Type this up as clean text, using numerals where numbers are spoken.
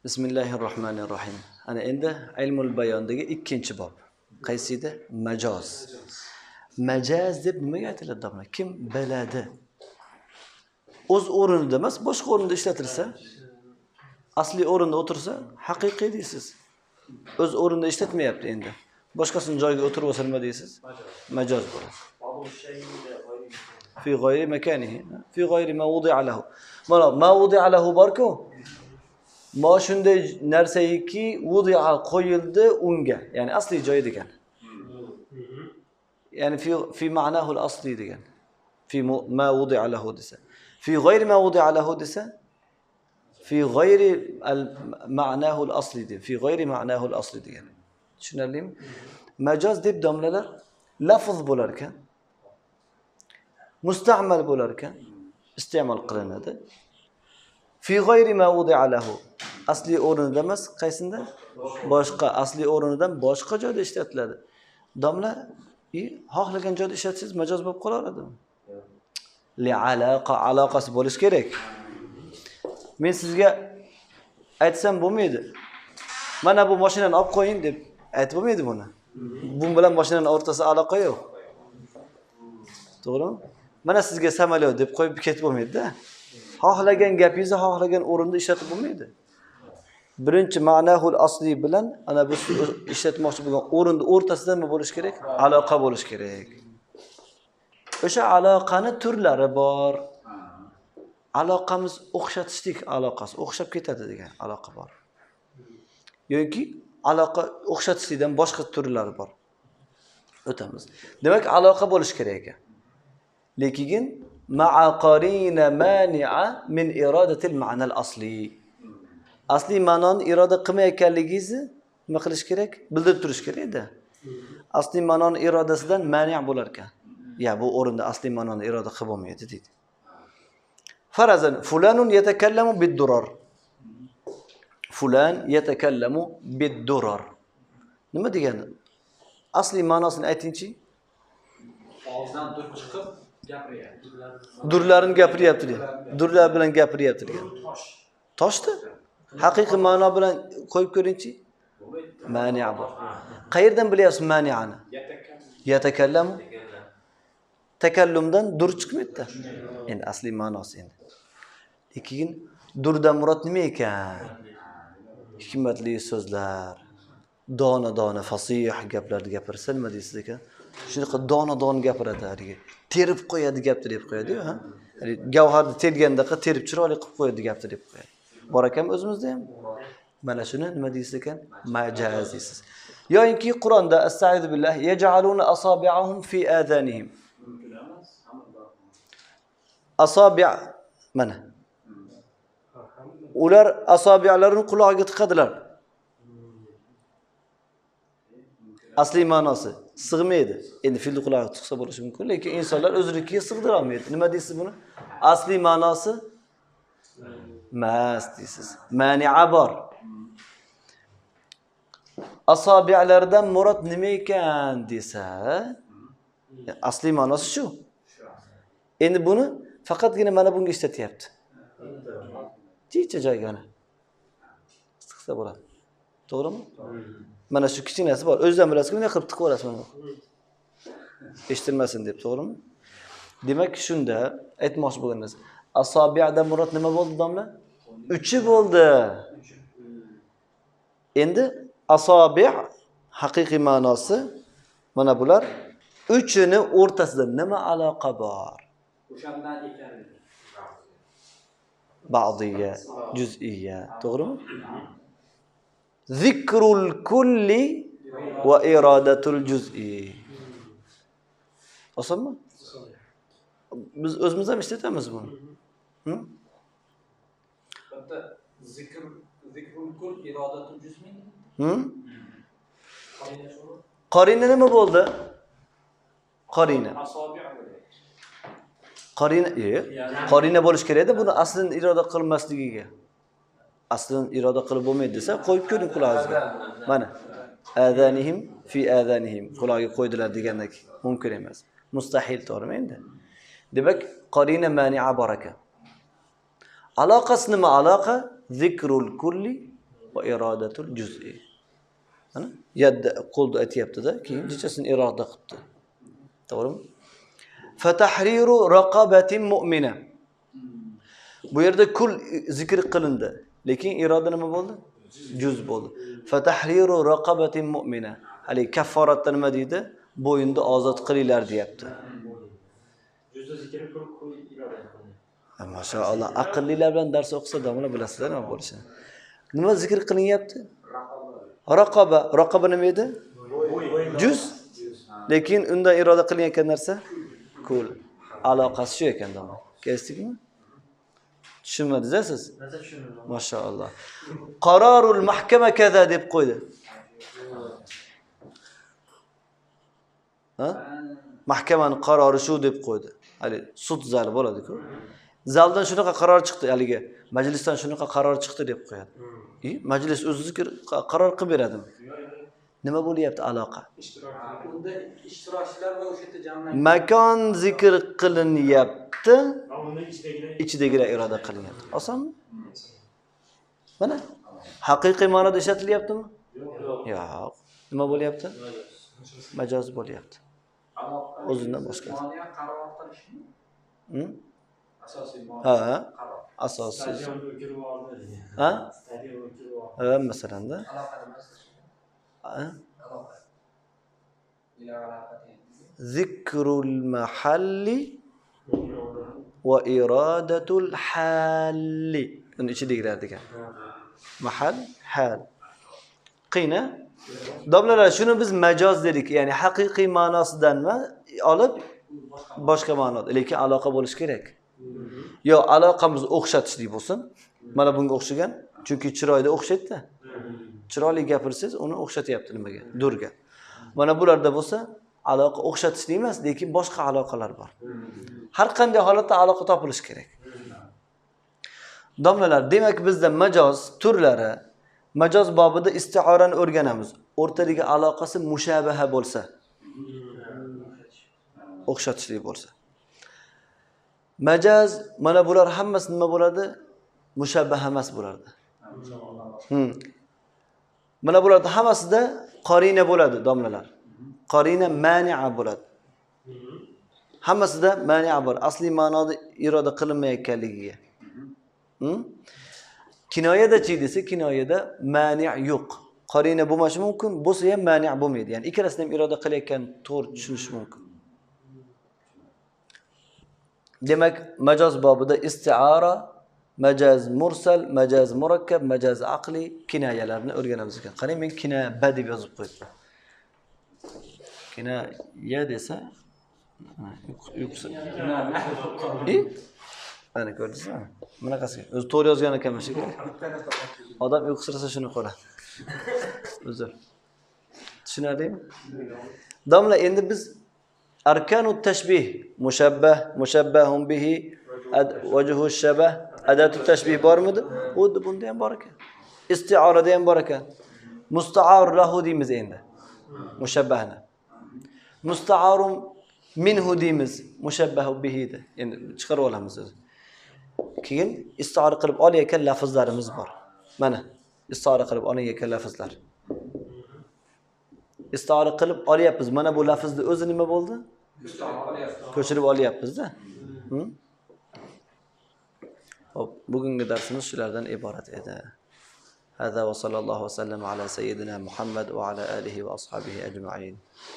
Bismillahirrohmanirrohim. Ana endi ilmul bayondagi ikkinchi bob. Qaysi edi? Majoz. Majaz deb nimaga aytiladi domla? Kim biladi? O'z o'rnida emas, boshqa o'rinda ishlatilsa, asli o'rinda o'tirsa, haqiqiy deysiz. O'z o'rinda ishlatmayapti endi. Boshqasining joyiga o'tirib olsa nima deysiz? Majoz bo'ladi. Fi g'ayri makanihi, fi g'ayri mawdi'a lahu. Mana mawdi'a lahu bor-ku. Ma shunday narsaki wudi'a qo'yildi unga, ya'ni asli joyi degan. Ya'ni fi ma'nahu al-asli degan. Fi ma wudi'a lahu desa. Fi g'ayri ma wudi'a lahu desa, fi g'ayri ma'nahu al-asli degan. Fi g'ayri ma'nahu al-asli degan. Tushunarlimi? Majoz deb domlalar lafz bo'lar ekan. Musta'mal bo'lar ekan, iste'mol qilinadi. Fi g'ayri ma wudi'a lahu. Asli o'rnida emas, qaysinda? Boshqa asli o'rnidan boshqa joyda ishlatiladi. Domla, xohlagan joyda ishlatsangiz majoz bo'lib qolaveradimi? Li aloqasi bo'lish kerak. Men sizga aytsam bo'lmaydi. Mana bu mashinani olib qo'ying deb aytib bo'lmaydi buni. Bu bilan mashinaning o'rtasida aloqa yo'q. To'g'rimi? Mana sizga samolyot deb qo'yib ketib bo'lmaydi-da. Xohlagan gapingizni xohlagan o'rinda ishlatib bo'lmaydi. Birinchi ma'nahul asli bilan ana biz ishlatmoqchi bo'lgan o'rinda o'rtasida nima bo'lish kerak? Aloqa bo'lish kerak. O'sha aloqani turlari bor. Aloqamiz o'xshatishlik aloqasi, o'xshab ketadi degan aloqa bor. Yoki aloqa o'xshatishlikdan boshqa turlari bor. O'tamiz. Demak, aloqa bo'lish kerak ekan. Lekin ma'a qarina mani'a min iradatil ma'nal asli. Asli ma'noni iroda qilmayotganligingizni nima qilish kerak? Bildirib turish kerak-da. Asli ma'noni irodasidan mani' bo'lar ekan. Ya bu o'rinda asli ma'noni iroda qilib bo'lmaydi deydi. Farazan fulanun yatakallamu bid-durar. Fulan yatakallamu bid-durar. Nima degani? Asli ma'nosini aytingchi. Og'izdan dur chiqib gapiryapti. Durlarni gapiryapti degan. Durlar bilan gapiryapti degan. Toshdi. Haqiqiy ma'no bilan qo'yib ko'ringchi. Mani'a bor. Qayerdan bilyapsiz mani'ani? Yatakallamu. Takallumdan dur chiqmaydi. Endi asli ma'nosi endi. Lekin durdan murod nima ekan? Hikmatli so'zlar, dona fasih gaplarni gapirsa nima deysiz ekan? Shunaqa dona gapiradi haliga. Terib qo'yadi gapni deb qo'yadi-ku, ha? Gavharni tergandaqa terib chiroyli qilib qo'yadi gapni deb qo'yadi. Bor ekan o'zimizda ham. Mana shuni nima deysiz ekan? Majaz deysiz. Yo'inki Qur'onda astag'izu billah yaj'aluna asabi'ahum fi adanihim. Asabi' mana. Ular asabi'larini quloqiga tiqadilar. Asli ma'nosi sig'maydi. Endi filni qulog'iga tiqsa bo'lishi mumkin, lekin insonlar o'zligiga sig'dira olmaydi. Nima deysiz buni? Asli ma'nosi mas deysiz. Mani'a bor. Asabi'lardan murod nima ekan desa, asli ma'nosi shu. Endi buni faqatgina mana bunga ishlatyapti. Jicha joygani. Siqsa bo'ladi. To'g'rimi? Mana shu kichkinasi bor. O'zidan bilasiz, bunday qilib tiqib olasiz mana. Eshitilmasin deb, to'g'rimi? Demak, shunda aytmoqchi bo'lganingiz, asobi'dan murod nima bo'ldi, domla? 3 bo'ldi. Endi asobi' haqiqiy ma'nosi mana bular 3'ini o'rtasida nima aloqa bor? O'shandan ekan. Ba'diyya, juz'iyya, to'g'rimi? Zikrul kulli va iradatul juz'i. Osonmi? Biz o'zimiz ham ishlatamiz buni. Bitta zikrul kull iradatul juz'i. Qarina nima bo'ldi? Qarina. Qarina bo'lish kerak-da, buni aslini iroda qilmasligiga. Aslini iroda qilib bo'lmaydi desa, qo'yib ko'ring qulog'ingizga. Mana adanihim fi adanihim quloqiga qo'ydilar degandek mumkin emas. Mustahil, to'g'rimi endi? Demak, qarina mani'a bor ekan. Aloqasi nima aloqa? Zikrul kulli va irodatul juz'i. Mana yadda qo'lda aytyapti-da, keyin nechasini iroda qilibdi. To'g'rimi? Fatahriru raqabatin mu'mina. Bu yerda kul zikr qilindi, lekin iroda nima bo'ldi? Juz bo'ldi. Fatahriru raqabatin mu'mina. Hali kafforatda nima deydi? Bo'yinni ozod qilinglar deyapti. Juzda zikr kul iroda qildi. Maşallah, aqllilar bilan dars o'qisa domla bilasizlar nima bo'lishini. Nima zikr qilinyapti? Raqaba. Raqaba nima edi? Juz. Lekin undan iroda qilinayotgan narsa kul. Aloqasi shu ekan domla. Keldingizmi? Tushunmadingiz siz? Nasıl tushundim? Maşallah. Qarorul mahkama kaza deb qo'ydi. Ha? Mahkamaning qarori shu deb qo'ydi. Hali sud zali bo'ladi-ku. Zaldan shunaqa qaror chiqdi haligi, majlisdan shunaqa qaror chiqdi deb qo'yadi. Majlis o'zi zikr qaror qilib beradimi? Nima bo'lyapti aloqa? Unda ishtirokchilar va o'sha yerda jamlangan. Makon zikr qilinyapti, Unda ichdagilar ichidagilar iroda qilinyapti. Osonmi? Mana haqiqiy ma'noda ishlatilyaptimi? Yo'q. Nima bo'lyapti? Majoz bo'lyapti. O'zidan boshqa. Moliya qaror qilishmi? Asosiy moliya Ha, qaror. asosiy. stadion o'kirib oldi. Ha? Stadion o'kirib oldi. Ha, masalanda. Aloqa emas. Ha? Aloqa. Ila aloqa deydi. Zikrul mahalli va iradatul halli. Uni ichidagilar degan. Mahal, hal. Qiyna. Domlalar, shuni biz majoz dedik, ya'ni haqiqiy ma'nosidan olib boshqa ma'noda, lekin aloqa bo'lishi kerak. Yo, aloqamiz o'xshatishlik bo'lsin. Mana bunga o'xshagan, chunki chiroyda o'xshaydi-da. Chiroyli gapirsangiz, uni o'xshatyapti nimaga? Durga. Mana bularda bo'lsa, aloqa o'xshatishlik emas, lekin boshqa aloqalar bor. Har qanday holatda aloqa topilishi kerak. Domlalar, demak bizda majoz turlari, majoz bobida istiorani o'rganamiz. O'rtadagi aloqasi mushabaha bo'lsa, o'xshatishlik bo'lsa. Majaz, mana bular hammasi nima bo'ladi? Mushabbaha emas bo'lardi. Mana bularda hammasida qarina bo'ladi, domlalar. Qarina mani'a bo'ladi. Hammasida mani'a bor. Asli ma'noda iroda qilinmayotganligiga. Kinoyada-chi desa, kinoyada mani' yo'q. Qarina bo'lmashi mumkin, bo'lsa ham mani' bo'lmaydi. Ya'ni ikkalasini ham iroda qilayotgan to'g'ri tushunish mumkin. Demak, majoz bobida isti'ara, majaz mursal, majaz murakkab, majaz aqli kinoyalarni o'rganamiz ekan. Qarang, men kinoya deb yozib qo'yibman. Kinoya desa, yo'qsa. Ana ko'rdingizmi? Bunaqasiga. O'zi to'g'ri yozgan ekanman shekilli. Odam uyqusirasa shuni qiladi. Uzr. Tushunadingmi? Domla, endi biz arkanut tashbih, mushabbah, mushabbahun bihi, wajhu shabah, adatu tashbih bormidi? Xuddi bunda ham bor ekan. Isti'orada ham bor ekan. Musta'ar lahu deymiz endi. Mushabbahni. Musta'arun minhu deymiz. Mushabbahu bihi de. Endi chiqarib olamiz o'zi. Keyin isti'ora qilib olayotgan lafzlarimiz bor. Mana isti'ora qilib olayotgan lafzlar. Isti'ora qilib olyapmiz. Mana bu lafzni o'zi nima bo'ldi? Ko'chirib olyapmiz-da. Hop, bugungi darsimiz shulardan iborat edi. Hada va sallallohu vasallam ala sayyidina Muhammad va ala alihi va ashabihi ajma'in.